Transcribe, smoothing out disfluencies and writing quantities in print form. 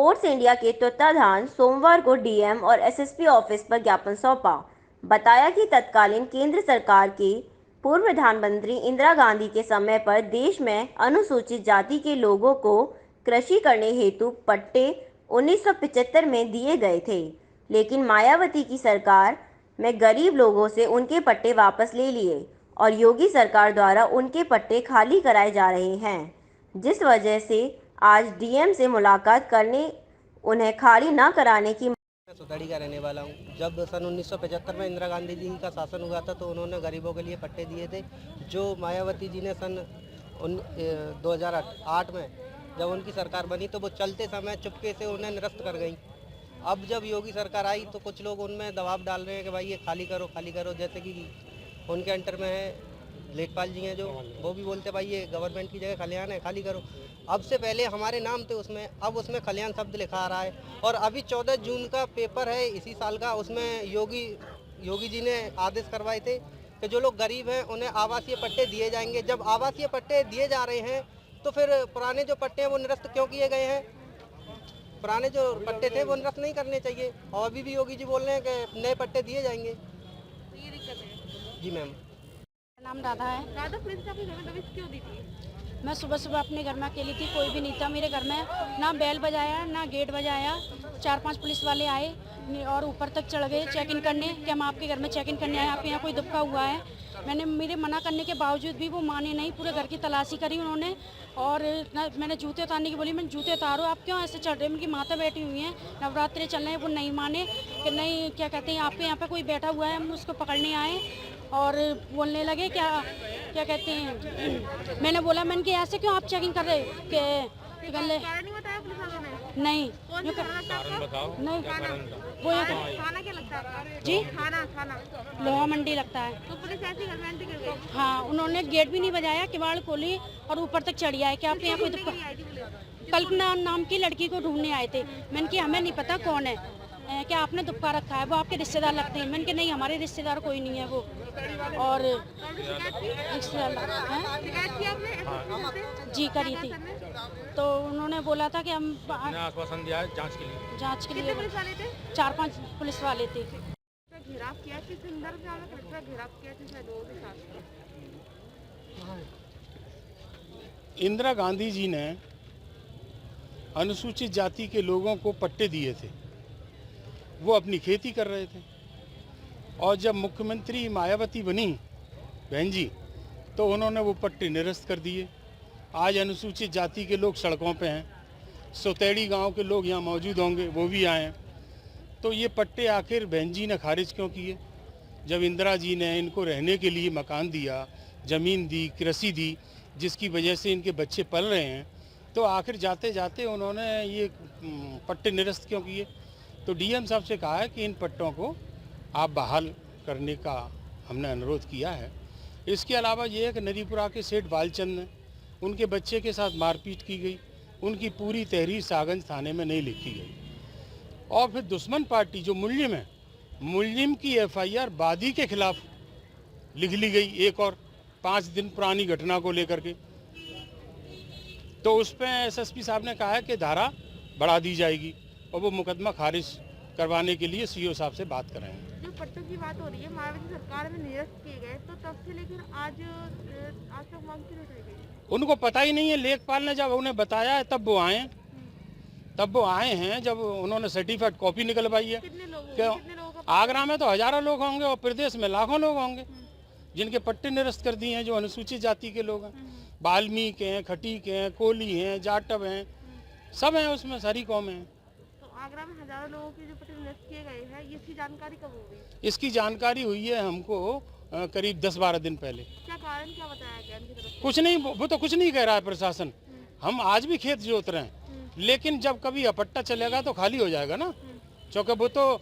Sports India के तत्वाधान सोमवार को डीएम और एसएसपी ऑफिस पर ज्ञापन सौंपा। बताया कि तत्कालीन केंद्र सरकार के पूर्व प्रधानमंत्री इंदिरा गांधी के समय पर देश में अनुसूचित जाति के लोगों को कृषि करने हेतु पट्टे 1975 में दिए गए थे, लेकिन मायावती की सरकार में गरीब लोगों से उनके पट्टे वापस ले लिए और योगी सरकार द्वारा उनके पट्टे खाली कराए जा रहे हैं, जिस वजह से आज डीएम से मुलाकात करने उन्हें खाली न कराने की। मैं सुतड़ी का रहने वाला हूँ। जब सन 1975 में इंदिरा गांधी जी का शासन हुआ था तो उन्होंने गरीबों के लिए पट्टे दिए थे, जो मायावती जी ने सन 2008 में जब उनकी सरकार बनी तो वो चलते समय चुपके से उन्हें निरस्त कर गई। अब जब योगी सरकार आई तो कुछ लोग उनमें दबाव डाल रहे हैं कि भाई ये खाली करो, जैसे कि उनके अंडर में है लेखपाल जी हैं जो वो भी बोलते भाई ये गवर्नमेंट की जगह खलिहान है, खाली करो। अब से पहले हमारे नाम थे उसमें, अब उसमें खलिहान शब्द लिखा आ रहा है। और अभी 14 जून का पेपर है इसी साल का, उसमें योगी जी ने आदेश करवाए थे कि जो लोग गरीब हैं उन्हें आवासीय पट्टे दिए जाएंगे। जब आवासीय पट्टे दिए जा रहे हैं तो फिर पुराने जो पट्टे हैं वो निरस्त क्यों किए गए हैं? पुराने जो पट्टे थे वो निरस्त नहीं करने चाहिए, और अभी भी योगी जी बोल रहे हैं कि नए पट्टे दिए जाएंगे। ये दिक्कत है। जी मैम। नाम राधा है। राधा, पुलिस ने आपके घर में दबिश क्यों दी थी? मैं सुबह अपने घर में अकेली थी, कोई भी नहीं था मेरे घर में। ना बेल बजाया ना गेट बजाया। 4-5 पुलिस वाले आए और ऊपर तक चढ़ गए चेक इन करने कि हम आपके घर में चेक इन करने आए, आपके यहाँ कोई दुबका हुआ है। मेरे मना करने के बावजूद भी वो माने नहीं, पूरे घर की तलाशी करी उन्होंने। और मैंने जूते उतारने की बोली, मैंने जूते उतारो, आप क्यों ऐसे चढ़ रहे हैं? उनकी माता बैठी हुई हैं, नवरात्रे चल रहे हैं। वो नहीं माने कि नहीं, क्या कहते हैं, आपके यहाँ पे कोई बैठा हुआ है, हम उसको पकड़ने आए। और बोलने लगे क्या कहते हैं, मैंने बोला मैंने कि ऐसे क्यों आप चेकिंग कर रहे कि कारण नहीं बताया पुलिस वालों ने? नहीं कौन सा थाना था आपका? नहीं वो थाना क्या लगता है आपका? जी थाना लोहा मंडी लगता है। तो पुलिस ऐसी घर में एंट्री कर गई? हाँ, उन्होंने गेट भी नहीं बजाया, किवाड़ खोली और ऊपर तक चढ़ी आए कि आपके यहाँ कोई दुकान। आई थी पुलिस? कल्पना नाम की लड़की को ढूंढने आए थे। मैंने कि हमें नहीं पता कौन है, क्या आपने दुबका रखा है, वो आपके रिश्तेदार लगते हैं। मैंने कि नहीं, हमारे रिश्तेदार कोई नहीं है वो। और रिश्तेदार शिकायत की आपने एसएसपी से? जी करी थी, तो उन्होंने बोला था कि हम आश्वासन दिया है जांच के लिए। कितने पुलिस वाले थे? 4-5 पुलिस वाले थे। घेराव किया, किस संदर्भ में आपने कलेक्टर घेराव किया था? शायद 2 के साथ। इंदिरा गांधी जी ने अनुसूचित जाति के लोगों को पट्टे दिए थे, वो अपनी खेती कर रहे थे। और जब मुख्यमंत्री मायावती बनी बहन जी, तो उन्होंने वो पट्टे निरस्त कर दिए। आज अनुसूचित जाति के लोग सड़कों पे हैं, सुतैड़ी गांव के लोग यहाँ मौजूद होंगे, वो भी आए हैं। तो ये पट्टे आखिर बहन जी ने खारिज क्यों किए? जब इंदिरा जी ने इनको रहने के लिए मकान दिया, ज़मीन दी, कृषि दी, जिसकी वजह से इनके बच्चे पल रहे हैं, तो आखिर जाते जाते उन्होंने ये पट्टे निरस्त क्यों किए? तो डीएम साहब से कहा है कि इन पट्टों को आप बहाल करने का हमने अनुरोध किया है। इसके अलावा ये है कि नरीपुरा के सेठ बालचंद ने उनके बच्चे के साथ मारपीट की गई, उनकी पूरी तहरीर सागंज थाने में नहीं लिखी गई। और फिर दुश्मन पार्टी जो मुल्जिम है, मुल्जिम की एफआईआर वादी के खिलाफ लिख ली गई, एक और 5 दिन पुरानी घटना को लेकर के। तो उस पर एसएसपी साहब ने कहा है कि धारा बढ़ा दी जाएगी और वो मुकदमा खारिज करवाने के लिए सीओ साहब से बात कराएंगे। जो पट्टों की बात हो रही है, मायावती सरकार में निरस्त किए गए, तो तब से लेकर आज तक मांग क्यों उठाई गई? उनको पता ही नहीं है। लेखपाल ने जब उन्हें बताया है तब वो आए हैं, जब उन्होंने सर्टिफाइड कॉपी निकलवाई है। कितने लोग क्या आगरा में तो हजारों लोग होंगे और प्रदेश में लाखों लोग होंगे जिनके पट्टे निरस्त कर दिए हैं, जो अनुसूचित जाति के लोग हैं। वाल्मीकि हैं, खटीक हैं, कोली हैं, जाटव हैं, सब हैं उसमें, सारी कौमें हैं। तो आगरा में हजारों लोगों के जो पट्टे निरस्त किए गए हैं, इसकी जानकारी कब हो गई? इसकी जानकारी हुई है हमको करीब 10-12 दिन पहले। क्या कारण क्या बताया गया इनकी तरफ से? कुछ नहीं, वो तो कुछ नहीं कह रहा है प्रशासन। हम आज भी खेत जोत रहे हैं, लेकिन जब कभी अपट्टा चलेगा तो खाली हो जाएगा ना, क्योंकि वो तो